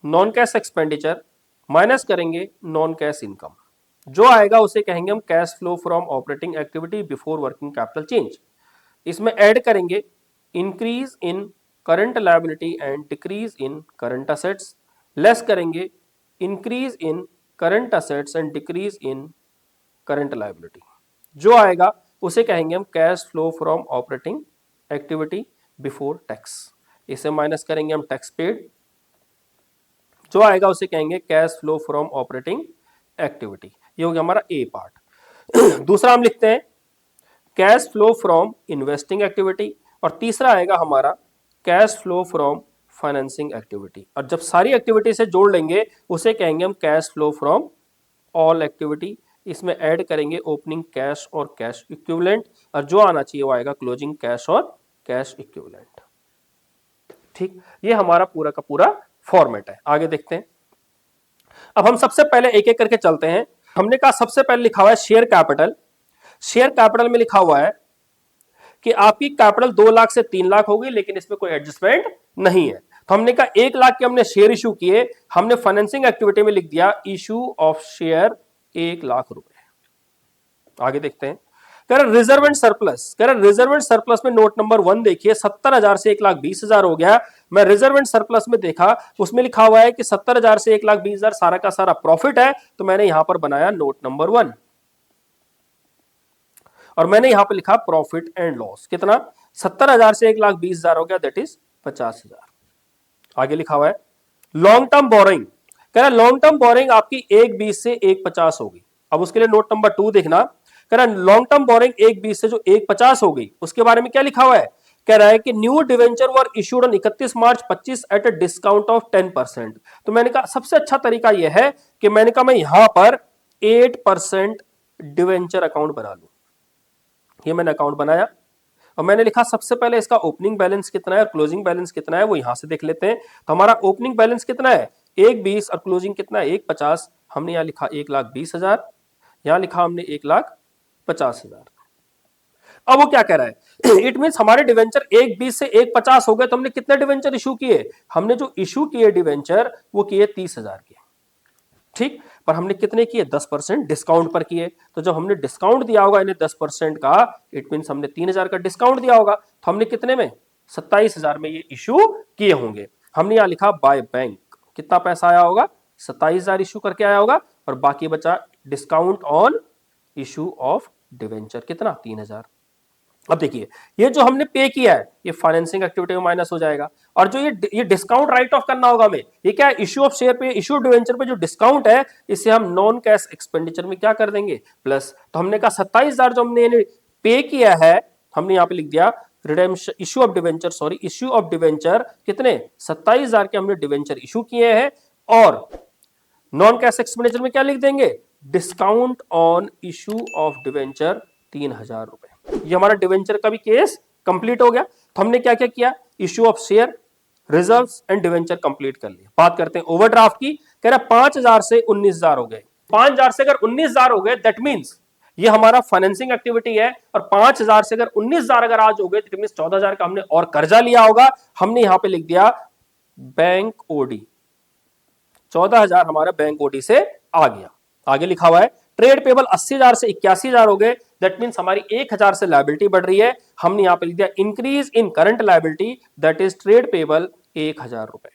नॉन कैश एक्सपेंडिचर, माइनस करेंगे नॉन कैश इनकम। जो आएगा उसे कहेंगे हम cash flow from operating activity before working capital change. इसमें ऐड करेंगे increase in current liability and decrease in current assets. Less करेंगे increase in current assets and decrease in current liability. जो आएगा उसे कहेंगे हम cash flow from operating activity before tax. इसे minus करेंगे हम टैक्स पेड, जो आएगा उसे कहेंगे cash flow from operating activity. ये हो गया हमारा ए पार्ट। दूसरा हम लिखते हैं cash flow from investing activity, और तीसरा आएगा हमारा cash flow from financing activity. और जब सारी एक्टिविटी से जोड़ लेंगे उसे कहेंगे हम cash flow from all activity. इसमें ऐड करेंगे ओपनिंग कैश और कैश इक्विवेलेंट, और जो आना चाहिए वो आएगा क्लोजिंग कैश और कैश इक्विवेलेंट। ठीक, ये हमारा पूरा का पूरा फॉर्मेट है। आगे देखते हैं। अब हम सबसे पहले एक एक करके चलते हैं। हमने कहा सबसे पहले लिखा हुआ है शेयर कैपिटल। शेयर कैपिटल में लिखा हुआ है कि आपकी कैपिटल 2 लाख से 3 लाख होगी, लेकिन इसमें कोई एडजस्टमेंट नहीं है। तो हमने कहा 1 लाख के हमने शेयर इशू किए, हमने फाइनेंसिंग एक्टिविटी में लिख दिया इशू ऑफ शेयर 1 लाख रुपए। आगे देखते हैं। कह रहा रिजर्व एंड सरप्लस, कह रहा रिजर्व एंड सरप्लस में नोट नंबर 1 देखिए 70,000 से 1,20,000 हो गया। मैं रिजर्व एंड सरप्लस में देखा, उसमें लिखा हुआ है कि 70,000 से 1,20,000 सारा का सारा प्रॉफिट है, तो मैंने यहां पर बनाया नोट नंबर 1, और मैंने यहां पर लिखा प्रॉफिट एंड लॉस। कितना? 70,000 से 1,20,000 हो गया, दैट इज 50,000। आगे लिखा हुआ है लॉन्ग टर्म बोरिंग। कह रहा लॉन्ग टर्म बोरिंग आपकी 1,20 से 1,50 होगी। अब उसके लिए नोट नंबर 2 देखना। कह रहा लॉन्ग टर्म बोरिंग 1,20 से जो 1,50 हो गई, उसके बारे में क्या लिखा हुआ है? कह रहा है कि new debenture were issued on 31 March 25 at a discount of 10%। तो मैंने कहा सबसे अच्छा तरीका यह है कि मैंने कहा मैं यहां पर 8% डिवेंचर अकाउंट बना लूं। ये मैंने अकाउंट बनाया और मैंने लिखा सबसे पहले इसका ओपनिंग बैलेंस कितना है और क्लोजिंग बैलेंस कितना है वो यहां से देख लेते हैं। तो हमारा ओपनिंग बैलेंस कितना है? 1,20 और क्लोजिंग कितना है? 1,50। हमने यहां लिखा 1,20,000, यहां लिखा हमने 1,50,000। अब वो क्या कह रहा है? इट मींस हमारे डिवेंचर 1,20 से 1,50 हो गए, तो हमने कितने डिवेंचर इशू किए? हमने जो इशू किए डिवेंचर वो किए 30,000 के। ठीक, पर हमने कितने किए? 10% डिस्काउंट पर किए। तो जब हमने डिस्काउंट दिया होगा इन्हें 10% का, इट मींस हमने 3,000 का डिस्काउंट दिया होगा, तो हमने कितने में? 27,000 में ये इशू किए होंगे। हमने यहां लिखा बाय बैंक, कितना पैसा आया होगा? 27,000 इशू करके आया होगा, और बाकी बचा discount on issue of debenture, कितना? 3,000। अब देखिए ये जो हमने पे किया है ये फाइनेंसिंग एक्टिविटी में माइनस हो जाएगा, और जो ये डिस्काउंट राइट ऑफ करना होगा हमें, ये क्या है? इशू ऑफ शेयर पे, इशू डिवेंचर पे जो डिस्काउंट है, इसे हम नॉन कैश एक्सपेंडिचर में क्या कर देंगे? प्लस। तो हमने कहा 27,000 जो हमने पे किया है, हमने यहां पे लिख दिया redemption issue of debenture, sorry issue of debenture कितने? 27,000 के हमने डिवेंचर इशू किए हैं, और नॉन कैश एक्सपेंडिचर में क्या लिख देंगे? Discount on issue of debenture 3,000 रुपए। ये हमारा डिवेंचर का भी केस कंप्लीट हो गया। तो हमने क्या क्या किया? Issue of share, reserves and debenture complete कर लिया। बात करते हैं ओवरड्राफ्ट की। कह रहा 5,000 से 19,000 हो गए। 5,000 से अगर 19,000 हो गए, दैट मींस ये हमारा फाइनेंसिंग एक्टिविटी है, और 5,000 से अगर 19,000 अगर आज हो गए, दैट मींस 14,000 का हमने और कर्जा लिया होगा। हमने यहां पे लिख दिया बैंक ओडी, 14,000 हमारा बैंक ओडी से आ गया। आगे लिखा हुआ है ट्रेड पेबल 80,000 से 81,000 हो गए, दैट मींस हमारी 1,000 से लायबिलिटी बढ़ रही है। हमने यहां पे लिख दिया increase in current liability, that is trade payable 1,000 रुपए।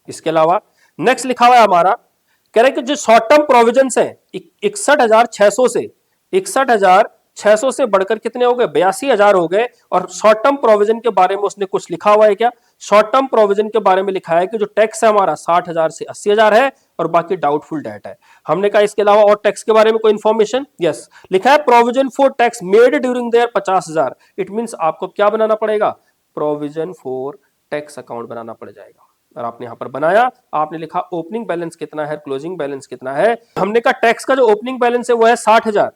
इसके अलावा नेक्स्ट लिखा हुआ है हमारा, कह रहे हैं कि जो शॉर्ट टर्म प्रोविजंस है 61,600 से 61,600 से बढ़कर कितने हो गए? 82,000 हो गए। और शॉर्ट टर्म प्रोविजन के बारे में उसने कुछ लिखा हुआ है क्या? शॉर्ट टर्म प्रोविजन के बारे में लिखा है कि जो टैक्स है हमारा 60,000 से 80,000 है, और बाकी डाउटफुल डेट है। हमने कहा इसके अलावा और टैक्स के बारे में कोई इंफॉर्मेशन? यस, लिखा है provision for tax made during their 50,000। It means आपको क्या बनाना पड़ेगा? प्रोविजन फॉर टैक्स अकाउंट बनाना पड़ जाएगा, और आपने यहां पर बनाया। आपने लिखा ओपनिंग बैलेंस कितना है, क्लोजिंग बैलेंस कितना है। हमने कहा टैक्स का जो ओपनिंग बैलेंस है वो है 60,000,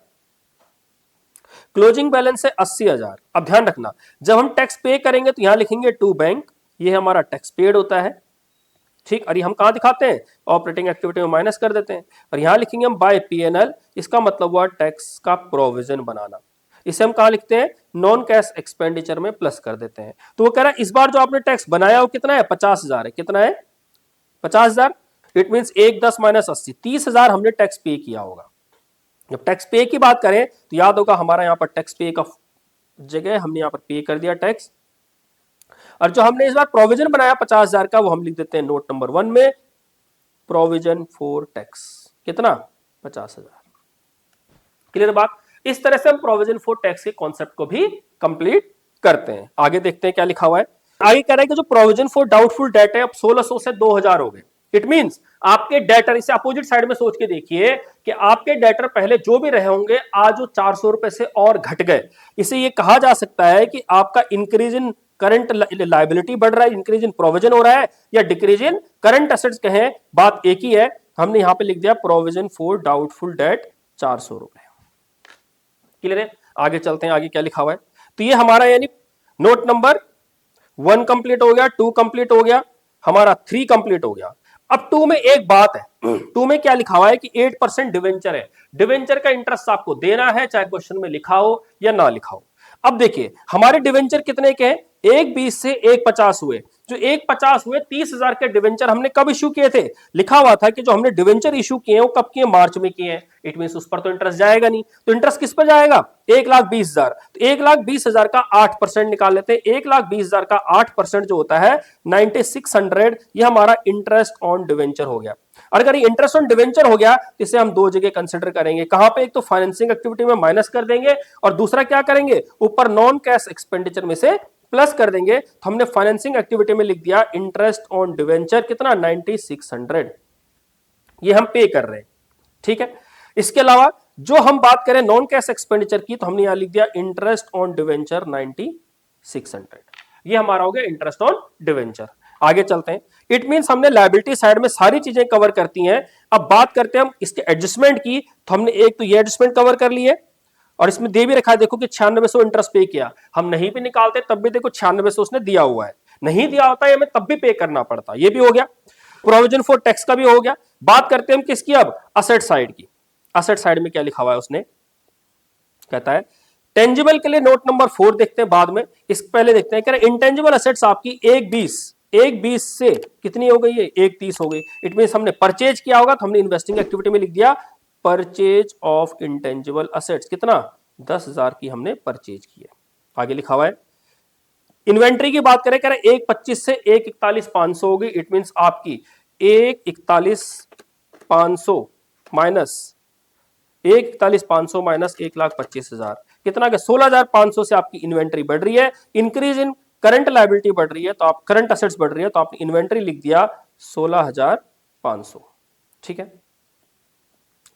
क्लोजिंग बैलेंस है 80,000। अब ध्यान रखना, जब हम टैक्स पे करेंगे तो यहां लिखेंगे टू बैंक, ये हमारा टैक्स पेड होता है। ठीक, और ये हम कहां दिखाते हैं? ऑपरेटिंग एक्टिविटी में माइनस कर देते हैं। और यहां लिखेंगे हम बाय पीएनएल, इसका मतलब हुआ टैक्स का प्रोविजन बनाना। इसे हम कहां लिखते हैं? नॉन कैश एक्सपेंडिचर में प्लस कर देते हैं। तो वो कह रहा है इस बार जो आपने टैक्स बनाया वो कितना है? 50,000 है। कितना है? 50,000। इट मींस 1 10 माइनस 80, 30,000 हमने टैक्स पे किया होगा। जब टैक्स पे की बात करें तो याद होगा हमारा यहां पर टैक्स पे का जगह हमने यहां पर पे कर दिया टैक्स, और जो हमने इस बार प्रोविजन बनाया 50,000 का वो हम लिख देते हैं नोट नंबर 1 में प्रोविजन फॉर टैक्स। कितना? 50,000। क्लियर बात? इस तरह से हम प्रोविजन फॉर टैक्स के कॉन्सेप्ट को भी कंप्लीट करते हैं। आगे देखते हैं क्या लिखा हुआ है। आगे कह रहा है कि जो प्रोविजन फॉर डाउटफुल डेट है अब 1600 से 2000 हो गए। इट मींस आपके डेटर, इसे अपोजिट साइड में सोच के देखिए कि आपके डेटर पहले जो भी रहे होंगे आज वो 400 रुपए से और घट गए। इसे ये कहा जा सकता है कि आपका इंक्रीज इन करंट लायबिलिटी बढ़ रहा है, इंक्रीज इन प्रोविजन हो रहा है, या डिक्रीज इन करंट एसेट्स कहें, बात एक ही है। हमने यहां पे लिख दिया प्रोविजन फॉर डाउटफुल डेट 400 रुपए। क्लियर है? आगे चलते हैं, आगे क्या लिखा हुआ है। तो ये हमारा यानी नोट नंबर 1 कंप्लीट हो गया, 2 कंप्लीट हो गया, हमारा 3 कंप्लीट हो गया। अब 2 में एक बात है, 2 में क्या लिखा हुआ है कि 8% डिवेंचर है। डिवेंचर का इंटरेस्ट आपको देना है, चाहे क्वेश्चन में लिखा हो या ना लिखा हो। अब देखिए हमारे डिवेंचर कितने के हैं, 1.20 से 1.50 हुए। जो 1.50 हुए, 30,000 के डिवेंचर हमने कब इश्यू किए थे? लिखा हुआ था कि जो हमने डिवेंचर इश्यू किए हैं वो कब किए? मार्च में किए हैं। इट मीन उस पर तो इंटरेस्ट जाएगा नहीं, तो इंटरेस्ट किस पर जाएगा? 1,20,000। तो 1,20,000 का 8% निकाल लेते हैं। 1,20,000 का 8% जो होता है 9600, ये हमारा इंटरेस्ट ऑन डिवेंचर हो गया। और अगर ये इंटरेस्ट ऑन डिवेंचर हो गया तो इसे हम दो जगह कंसिडर करेंगे। कहां पे? एक तो फाइनेंसिंग एक्टिविटी में माइनस कर देंगे, और दूसरा क्या करेंगे? ऊपर नॉन कैश एक्सपेंडिचर में से प्लस कर देंगे। तो हमने फाइनेंसिंग एक्टिविटी में लिख दिया इंटरेस्ट ऑन डिवेंचर कितना? 9600, ये हम पे कर रहे हैं। ठीक है, इसके अलावा जो हम बात करें नॉन कैश एक्सपेंडिचर की, तो हमने यहां लिख दिया इंटरेस्ट ऑन डिवेंचर 9600। ये हमारा हो गया इंटरेस्ट ऑन डिवेंचर। आगे चलते हैं। इट मींस हमने लायबिलिटी साइड में सारी चीजें कवर करती हैं। अब बात करते हैं हम इसके एडजस्टमेंट की, तो हमने एक तो ये एडजस्टमेंट कवर कर लिए, और इसमें दे भी रखा है, देखो कि 9600 इंटरेस्ट पे किया। हम नहीं भी निकालते तब भी देखो 9600 उसने दिया हुआ है, नहीं दिया होता है हमें तब भी पे करना पड़ता। ये भी हो गया। प्रोविजन फॉर टैक्स का भी हो गया। बात करते हैं हम किसकी? अब असेट साइड की। असेट साइड में क्या लिखा हुआ है उसने? कहता है टेंजिबल के लिए नोट नंबर 4 देखते हैं बाद में, इस पहले देखते हैं। कह रहे इंटेंजिबल असेट्स आपकी 1.20 से कितनी हो गई है? 1.30 हो गई। इट मीन हमने परचेज किया होगा, तो हमने इन्वेस्टिंग एक्टिविटी में लिख दिया परचेज ऑफ इंटेंजिबल असेट्स। कितना? 10,000 की हमने परचेज की है। आगे लिखा हुआ है इन्वेंट्री की बात करें, कह रहे 1.25 से 1.41,500 होगी। इट मीन आपकी 1.41,500 माइनस 1.41,500 माइनस 1,25,000 कितना? 16,500 से आपकी इन्वेंट्री बढ़ रही है। इंक्रीज इन करंट लायबिलिटी बढ़ रही है, तो आप करंट असेट्स बढ़ रही है, तो आपने इन्वेंट्री लिख दिया 16,500। ठीक है,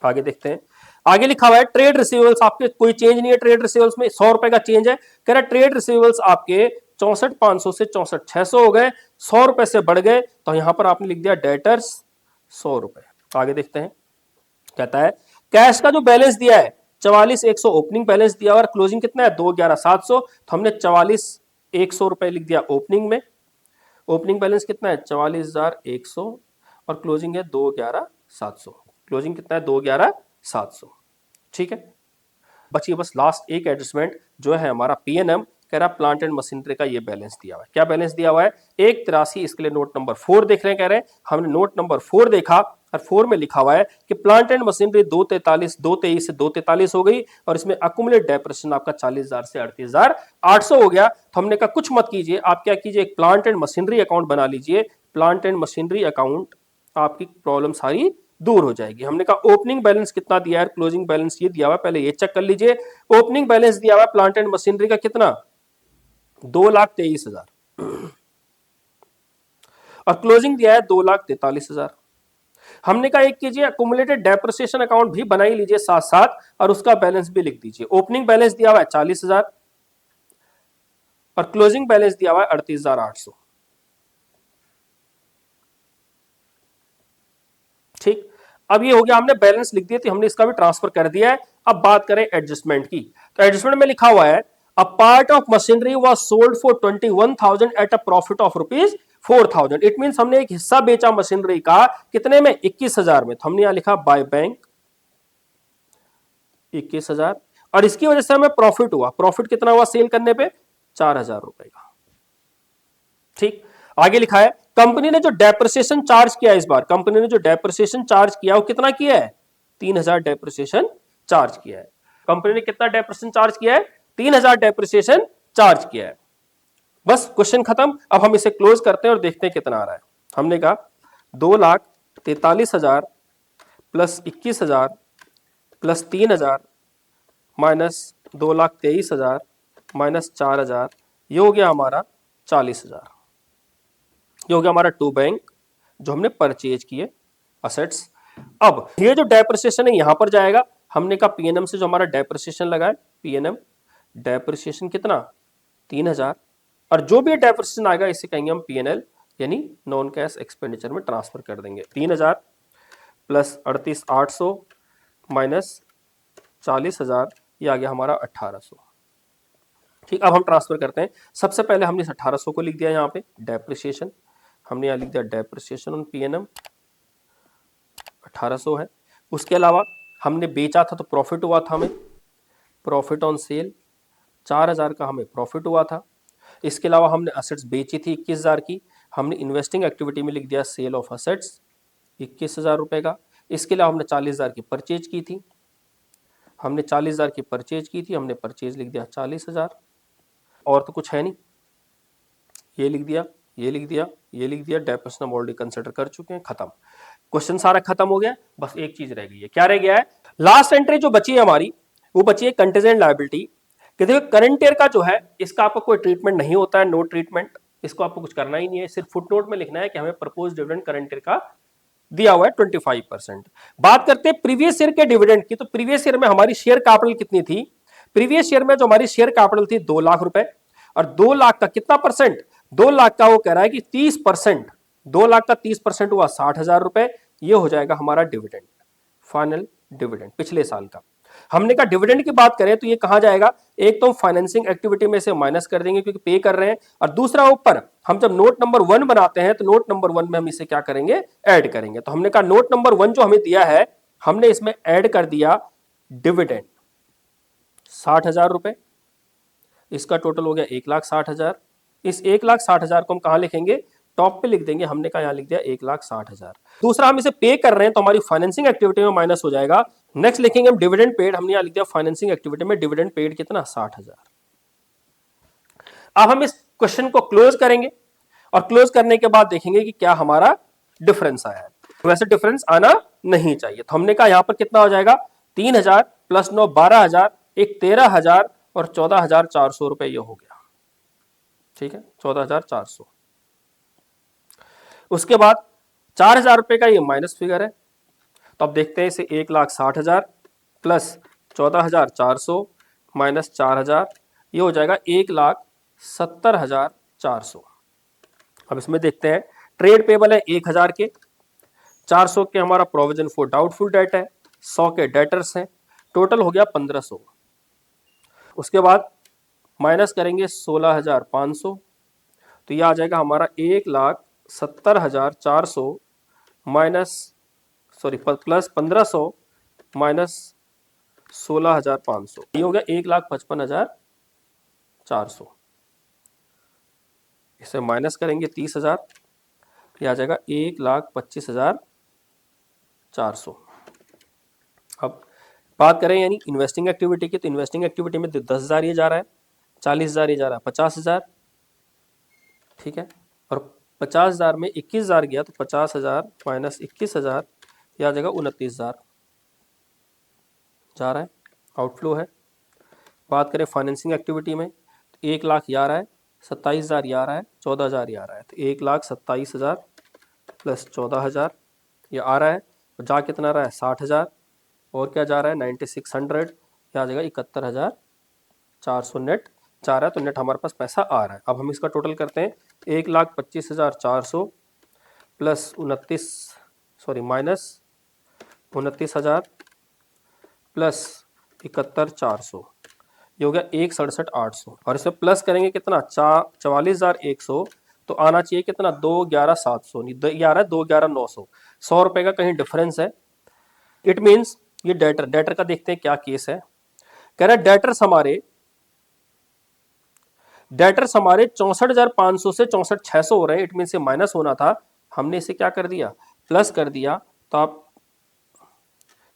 आगे देखते हैं। आगे लिखा हुआ है ट्रेड रिसीवेबल्स आपके कोई चेंज नहीं है। ट्रेड रिसीवेबल्स में 100 रुपए का चेंज है। कह रहा ट्रेड रिसीवेबल्स आपके 64,500 से 64,600 हो गए, 100 रुपए से बढ़ गए, तो यहां पर आपने लिख दिया डेटर्स 100 रुपए। आगे देखते हैं। कहता है कैश का जो बैलेंस दिया है 44,100 ओपनिंग बैलेंस दिया, और क्लोजिंग कितना है? 211,700। तो हमने 44,100 रुपए लिख दिया ओपनिंग में। ओपनिंग बैलेंस कितना है? 44,100, और क्लोजिंग है 211,700। क्लोजिंग कितना है? 211,700। ठीक है, बची बस लास्ट एक एडजस्टमेंट जो है हमारा पीएनएम। कह रहा प्लांट एंड मशीनरी का ये बैलेंस दिया हुआ है। क्या बैलेंस दिया हुआ है? 1,83। इसके लिए नोट नंबर 4 देख रहे हैं। कह रहे हैं हमने नोट नंबर 4 देखा, और 4 में लिखा हुआ है कि प्लांट एंड मशीनरी 2,23 से 2,43 हो गई, और इसमें अकुमुलेट डेप्रिसिएशन आपका 40,000 से 38,800 हो गया। तो हमने कहा कुछ मत कीजिए, आप क्या कीजिए, एक प्लांट एंड मशीनरी अकाउंट बना लीजिए। प्लांट एंड मशीनरी अकाउंट, आपकी प्रॉब्लम सारी दूर हो जाएगी। हमने कहा ओपनिंग बैलेंस कितना दिया है, क्लोजिंग बैलेंस ये दिया हुआ है, पहले ये चेक कर लीजिए। ओपनिंग बैलेंस दिया हुआ है प्लांट एंड मशीनरी का कितना? 2,23,000, और क्लोजिंग दिया है 2,43,000। हमने कहा एक कीजिए अकुमुलेटेड डेप्रिसिएशन अकाउंट भी बना ही लीजिए साथ साथ, और उसका बैलेंस भी लिख दीजिए। ओपनिंग बैलेंस दिया हुआ है 40,000, और क्लोजिंग बैलेंस दिया हुआ है 38,800। ठीक, अब ये हो गया, हमने बैलेंस लिख दिया, तो हमने इसका भी ट्रांसफर कर दिया है। अब बात करें एडजस्टमेंट की, तो एडजस्टमेंट में लिखा हुआ है a part of machinery was sold for 21,000 at a profit of ₹4,000। It means हमने एक हिस्सा बेचा मशीनरी का कितने में? 21,000 में। तो हमने यहां लिखा बाय बैंक 21,000, और इसकी वजह से हमें प्रॉफिट हुआ। प्रॉफिट कितना हुआ सेल करने पे? 4,000 रुपए का। ठीक, आगे लिखा है कंपनी ने जो डेप्रिसिएशन चार्ज किया इस बार, कंपनी ने जो डेप्रिसिएशन चार्ज किया वो कितना किया है? 3,000 डेप्रिसिएशन चार्ज किया है। कंपनी ने कितना डेप्रिसिएशन चार्ज किया है? 3,000 डेप्रिसिएशन चार्ज किया है। बस क्वेश्चन खत्म। अब हम इसे क्लोज करते हैं और देखते हैं कितना आ रहा है। हमने कहा 2,43,000 प्लस 21,000 प्लस 3,000 माइनस 2,23,000 माइनस 4,000 ये हो गया हमारा 40,000। ये हो गया हमारा टू बैंक जो हमने परचेज किए असेट्स। अब ये जो डेप्रिसिएशन है यहां पर जाएगा, हमने कहा पीएनएम से जो हमारा डेप्रिसिएशन लगा है, पीएनएम डेप्रिसिएशन कितना 3,000, और जो भी डेप्रिसिएशन आएगा इसे कहेंगे हम पीएनएल, यानी नॉन कैश एक्सपेंडिचर में ट्रांसफर कर देंगे। 3,000 प्लस 38,800 माइनस 40,000, ये आ गया हमारा 1,800। ठीक, अब हम ट्रांसफर करते हैं। सबसे पहले हमने 1,800 को लिख दिया यहाँ पे डेप्रिसिएशन, हमने यहाँ लिख दिया डेप्रिसिएशन ऑन पीएनएम 1,800 है। उसके अलावा हमने बेचा था तो प्रॉफिट हुआ था हमें, प्रॉफिट ऑन सेल 4,000 का हमें प्रॉफिट हुआ था। इसके अलावा हमने असेट्स बेची थी 21,000 की, हमने इन्वेस्टिंग एक्टिविटी में लिख दिया सेल ऑफ असेट्स 21,000 रुपए का। इसके अलावा हमने 40,000 की परचेज की थी, हमने 40,000 की परचेज की थी, हमने परचेज लिख दिया 40,000। और तो कुछ है नहीं, ये लिख दिया, ये लिख दिया, ये लिख दिया, डेप्रिसिएशन हम ऑलरेडी कंसिडर कर चुके हैं, खत्म। क्वेश्चन सारा खत्म हो गया, बस एक चीज रह गई है। क्या रह गया है? लास्ट एंट्री जो बची है हमारी, वो बची है कंटीजेंट लायबिलिटी। कि देखो करंट ईयर का जो है इसका आपको कोई ट्रीटमेंट नहीं होता है, नो ट्रीटमेंट, इसको आपको कुछ करना ही नहीं है, सिर्फ फुटनोट में लिखना है कि हमें प्रपोज डिविडेंड करंट ईयर का दिया हुआ है 25%। बात करते हैं प्रीवियस ईयर के डिविडेंड की, तो प्रीवियस ईयर में हमारी शेयर कैपिटल कितनी थी? प्रीवियस ईयर में जो हमारी शेयर कैपिटल थी 2 लाख रुपए, और 2 लाख का कितना परसेंट? 2 लाख का वो कह रहा है कि 30%, 2 लाख का 30% हुआ 60,000 रुपए, ये हो जाएगा हमारा डिविडेंड, फाइनल डिविडेंड पिछले साल का। हमने कहा डिविडेंड की बात करें तो ये कहां जाएगा? एक तो फाइनेंसिंग एक्टिविटी में से माइनस कर देंगे क्योंकि पे कर रहे हैं, और दूसरा ऊपर हम जब नोट नंबर 1 बनाते हैं तो नोट नंबर 1 में हम इसे क्या करेंगे? ऐड करेंगे। तो हमने कहा नोट नंबर 1 जो हमें दिया है, हमने इसमें ऐड कर दिया डिविडेंड 60,000 रुपए, इसका टोटल हो गया 1,60,000। इस 1,60,000 को हम कहां लिखेंगे? टॉप पे लिख देंगे, हमने कहा यहां लिख दिया 1,60,000। दूसरा हम इसे पे कर रहे हैं तो हमारी फाइनेंसिंग एक्टिविटी में माइनस हो जाएगा। नेक्स्ट लिखेंगे हम डिविडेंड पेड, हमने यहां लिख दिया फाइनेंसिंग एक्टिविटी में डिविडेंड पेड कितना? 60,000। अब हम इस क्वेश्चन को क्लोज करेंगे, और क्लोज करने के बाद देखेंगे कि क्या हमारा डिफरेंस आया है। वैसे डिफरेंस आना नहीं चाहिए, तो हमने कहा यहां पर कितना हो जाएगा? 3,000 प्लस 9 12,000, एक 13,000 और 14,400 रुपए ये हो गया। ठीक है, 14,400। उसके बाद 4,000 रुपए का ये माइनस फिगर है, तो अब देखते हैं इसे 1,60,000 प्लस 14,400 माइनस 4,000, ये हो जाएगा 1,70,400। अब इसमें देखते हैं, ट्रेड पेबल है 1,000 के, 400 के हमारा प्रोविजन फॉर डाउटफुल डेट है, 100 के डेटर्स हैं, टोटल हो गया 1,500। उसके बाद माइनस करेंगे 16,500, तो ये आ जाएगा हमारा 1,70,400 माइनस सॉरी प्लस 1,500 माइनस 16,500, ये हो गया 1,55,400। इसे माइनस करेंगे 30,000, ये आ जाएगा 1,25,400। अब बात करें यानी इन्वेस्टिंग एक्टिविटी की, तो इन्वेस्टिंग एक्टिविटी में 10,000 ये जा रहा है, 40,000 ये जा रहा है, 50,000। ठीक है, और 50,000 में 21,000 गया तो 50,000 माइनस 21,000, ये आ जाएगा 29,000 जा रहा है, आउटफ्लो है। बात करें फाइनेंसिंग एक्टिविटी में, तो 1 लाख ये आ रहा है, 27,000 ये आ रहा है, 14,000 ये आ रहा है, तो 1,27,000 प्लस 14,000 ये आ रहा है, और जा कितना रहा है? 60,000, और क्या जा रहा है? 9,600, ये आ जाएगा 71,400 नेट जा रहा है, तो नेट हमारे पास पैसा आ रहा है। अब हम इसका टोटल करते हैं, 1,25,400 प्लस 29 माइनस 29,000 प्लस 71,400, ये हो गया 1,67,800, और इसमें प्लस करेंगे कितना? 44,100, तो आना चाहिए कितना? 2,11,700, ये आ रहा है 2,11,900, 100 रुपए का कहीं डिफरेंस है। इट मीन्स ये डेटर का देखते हैं क्या केस है। कह रहा है डेटर्स हमारे 64,500 से 64,600 हो रहे हैं, इट मीन से माइनस होना था, हमने इसे क्या कर दिया? प्लस कर दिया। तो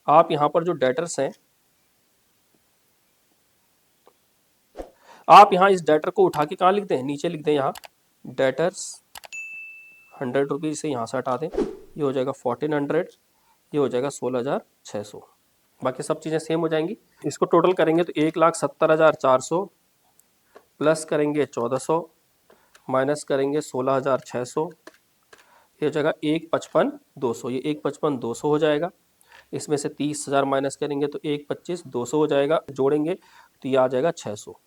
आप यहां पर जो डेटर्स हैं, आप यहां इस डेटर को उठा के कहां लिख दें? नीचे लिख दें, यहां डेटर्स 100 रुपीज से यहां से हटा दें, ये हो जाएगा 1,400, ये हो जाएगा 16,600, बाकी सब चीजें सेम हो जाएंगी। इसको टोटल करेंगे तो 1,70,400 प्लस करेंगे 1400 माइनस करेंगे 16,600, ये जगह 1,55,200, ये 1,55,200 हो जाएगा। इसमें से 30,000 माइनस करेंगे तो 1,25,200 हो जाएगा, जोड़ेंगे तो ये आ जाएगा 600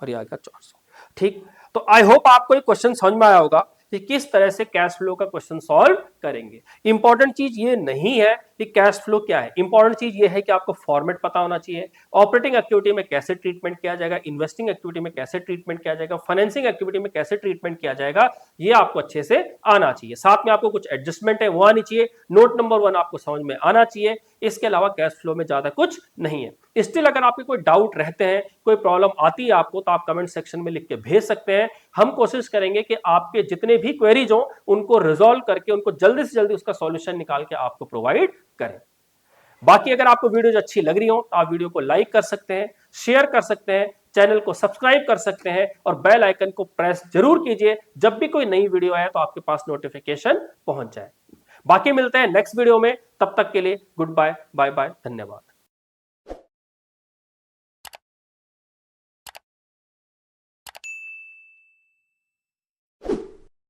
और ये आ गया 400। ठीक, तो आई होप आपको ये क्वेश्चन समझ में आया होगा कि किस तरह से कैश फ्लो का क्वेश्चन सॉल्व करेंगे। इंपॉर्टेंट चीज ये नहीं है कि कैश फ्लो क्या है, इंपॉर्टेंट चीज ये है कि आपको फॉर्मेट पता होना चाहिए, ऑपरेटिंग एक्टिविटी में कैसे ट्रीटमेंट किया जाएगा, इन्वेस्टिंग एक्टिविटी में कैसे ट्रीटमेंट किया जाएगा, फाइनेंसिंग एक्टिविटी में कैसे ट्रीटमेंट किया जाएगा, ये आपको अच्छे से आना चाहिए। साथ में आपको कुछ एडजस्टमेंट है वो आनी चाहिए, नोट नंबर 1 आपको समझ में आना चाहिए। इसके अलावा कैश फ्लो में ज्यादा कुछ नहीं है। स्टिल अगर आपके कोई डाउट रहते हैं, कोई प्रॉब्लम आती है आपको, तो आप कमेंट सेक्शन में लिख के भेज सकते हैं। हम कोशिश करेंगे कि आपके जितने भी क्वेरीज हो उनको रिजॉल्व करके उनको जल्दी से जल्दी उसका सॉल्यूशन निकाल के आपको प्रोवाइड करें। बाकी अगर आपको वीडियोज अच्छी लग रही हो तो आप वीडियो को लाइक कर सकते हैं, शेयर कर सकते हैं, चैनल को सब्सक्राइब कर सकते हैं और बेल आइकन को प्रेस जरूर कीजिए, जब भी कोई नई वीडियो आए तो आपके पास नोटिफिकेशन पहुंच जाए। बाकी मिलते हैं नेक्स्ट वीडियो में, तब तक के लिए गुड बाय, बाय बाय, धन्यवाद।